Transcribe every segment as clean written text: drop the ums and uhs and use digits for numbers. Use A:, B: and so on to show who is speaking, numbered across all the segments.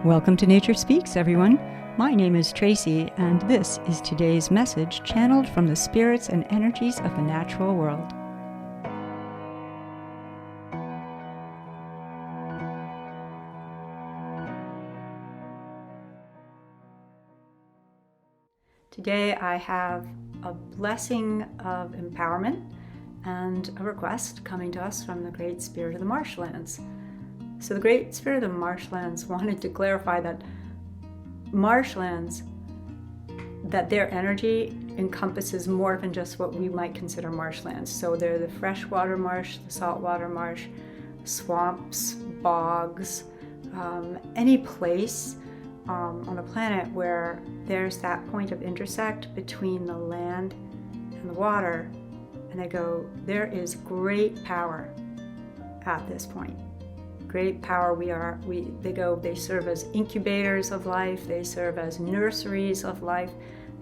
A: Welcome to Nature Speaks, everyone. My name is Tracy, and this is today's message channeled from the spirits and energies of the natural world. Today I have a blessing of empowerment and a request coming to us from the Great Spirit of the Marshlands. So the Great Spirit of the Marshlands wanted to clarify that marshlands, that their energy encompasses more than just what we might consider marshlands. So they're the freshwater marsh, the saltwater marsh, swamps, bogs, any place on the planet where there's that point of intersect between the land and the water. And they go, there is great power at this point. Great power. They serve as incubators of life. They serve as nurseries of life.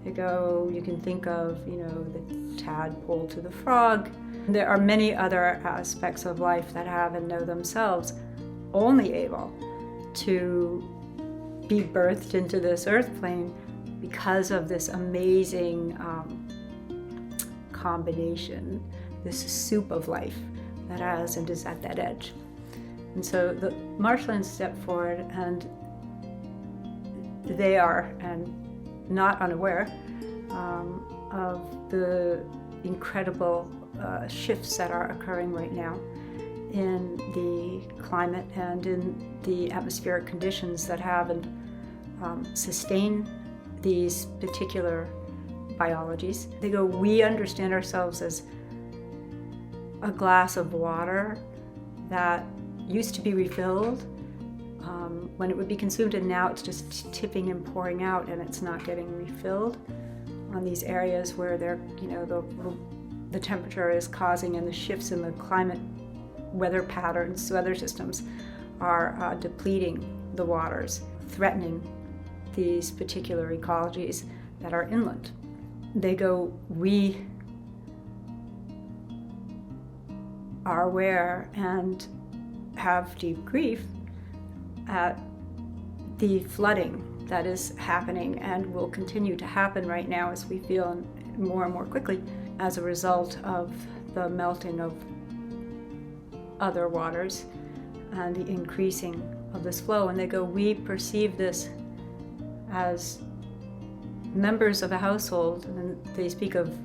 A: You can think of, the tadpole to the frog. There are many other aspects of life that have and know themselves only able to be birthed into this earth plane because of this amazing combination, this soup of life that has and is at that edge. And so the marshlands step forward, and they are not unaware of the incredible shifts that are occurring right now in the climate and in the atmospheric conditions that have and sustain these particular biologies. They go, we understand ourselves as a glass of water that used to be refilled when it would be consumed, and now it's just tipping and pouring out, and it's not getting refilled on these areas where the temperature is causing, and the shifts in the climate, weather patterns, weather systems are depleting the waters, threatening these particular ecologies that are inland. They go, we are aware and have deep grief at the flooding that is happening and will continue to happen right now, as we feel more and more quickly as a result of the melting of other waters and the increasing of this flow. And they go, we perceive this as members of a household, and they speak of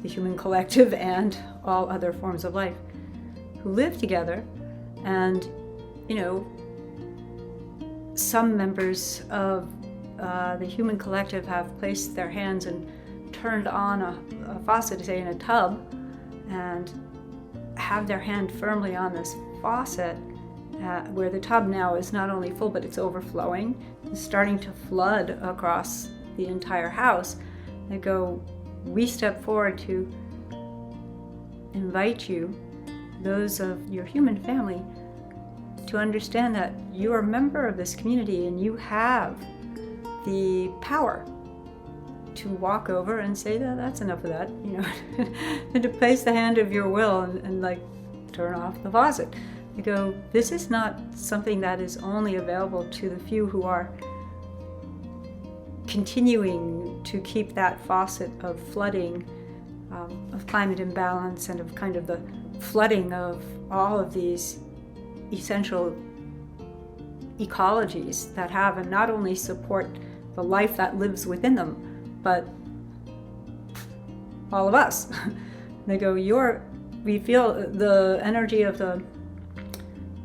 A: the human collective and all other forms of life, who live together. And some members of the human collective have placed their hands and turned on a faucet, say in a tub, and have their hand firmly on this faucet, where the tub now is not only full, but it's overflowing. It's starting to flood across the entire house. They go, we step forward to invite you, those of your human family, to understand that you are a member of this community and you have the power to walk over and say, that's enough of that, and to place the hand of your will and turn off the faucet. You go, this is not something that is only available to the few who are continuing to keep that faucet of flooding, of climate imbalance, and of kind of the flooding of all of these essential ecologies that have and not only support the life that lives within them, but all of us. They go, we feel the energy of the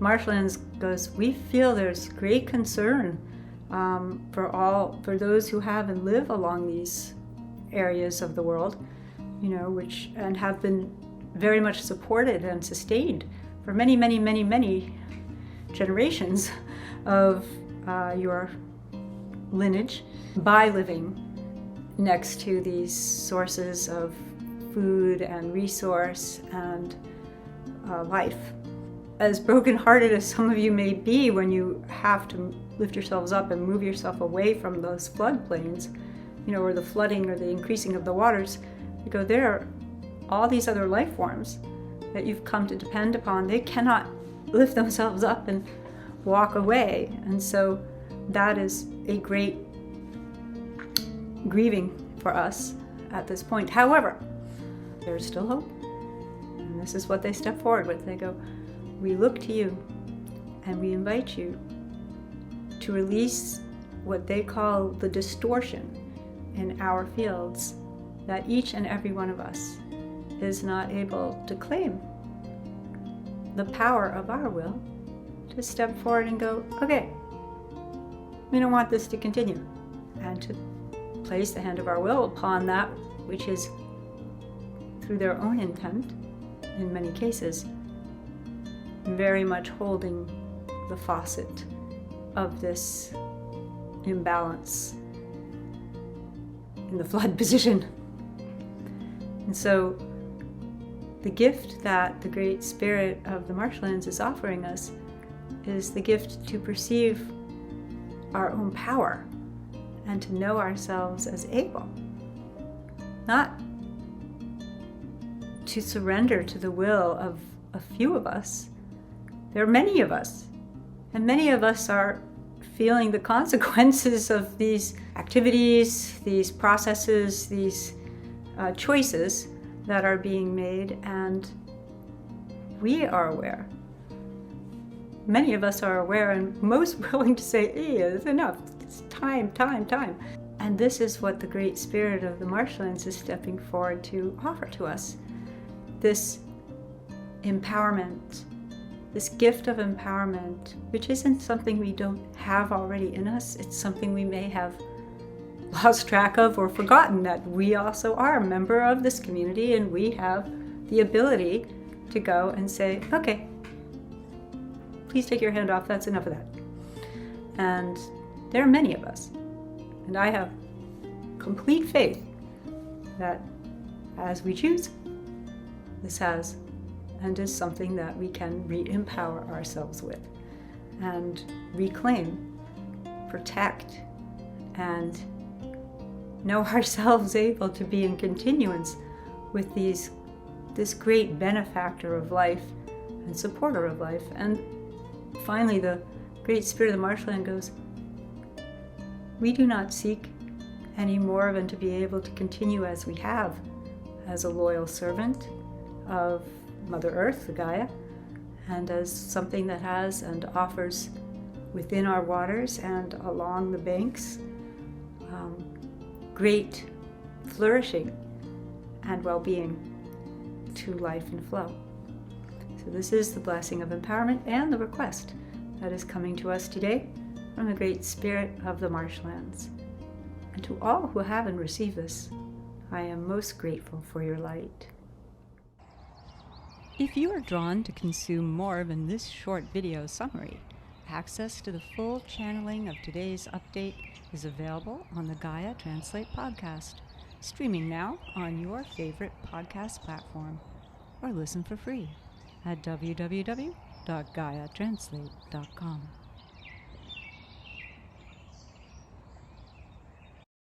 A: marshlands goes, we feel there's great concern for those who have and live along these areas of the world, which and have been very much supported and sustained for many, many, many, many generations of your lineage by living next to these sources of food and resource and life. As brokenhearted as some of you may be when you have to lift yourselves up and move yourself away from those floodplains, or the flooding or the increasing of the waters, you go, there are all these other life forms that you've come to depend upon. They cannot lift themselves up and walk away. And so that is a great grieving for us at this point. However, there's still hope. And this is what they step forward with. They go, we look to you and we invite you to release what they call the distortion in our fields, that each and every one of us is not able to claim the power of our will to step forward and go, okay, we don't want this to continue, and to place the hand of our will upon that which is, through their own intent, in many cases, very much holding the faucet of this imbalance in the flood position. And so the gift that the Great Spirit of the Marshlands is offering us is the gift to perceive our own power and to know ourselves as able, not to surrender to the will of a few of us. There are many of us, and many of us are feeling the consequences of these activities, these processes, these choices that are being made, and we are aware. Many of us are aware and most willing to say, hey, it's enough, it's time. And this is what the Great Spirit of the Marshlands is stepping forward to offer to us. This empowerment, this gift of empowerment, which isn't something we don't have already in us. It's something we may have lost track of or forgotten, that we also are a member of this community and we have the ability to go and say, okay, please take your hand off, that's enough of that. And there are many of us. And I have complete faith that as we choose, this has and is something that we can re-empower ourselves with and reclaim, protect, and know ourselves able to be in continuance with this great benefactor of life and supporter of life. And finally, the Great Spirit of the Marshland goes, we do not seek any more than to be able to continue as we have, as a loyal servant of Mother Earth, the Gaia, and as something that has and offers within our waters and along the banks great flourishing and well-being to life and flow. So this is the blessing of empowerment and the request that is coming to us today from the Great Spirit of the Marshlands. And to all who haven't received this, I am most grateful for your light. If you are drawn to consume more than this short video summary, access to the full channeling of today's update is available on the Gaia Translate podcast, streaming now on your favorite podcast platform, or listen for free at www.gaiatranslate.com.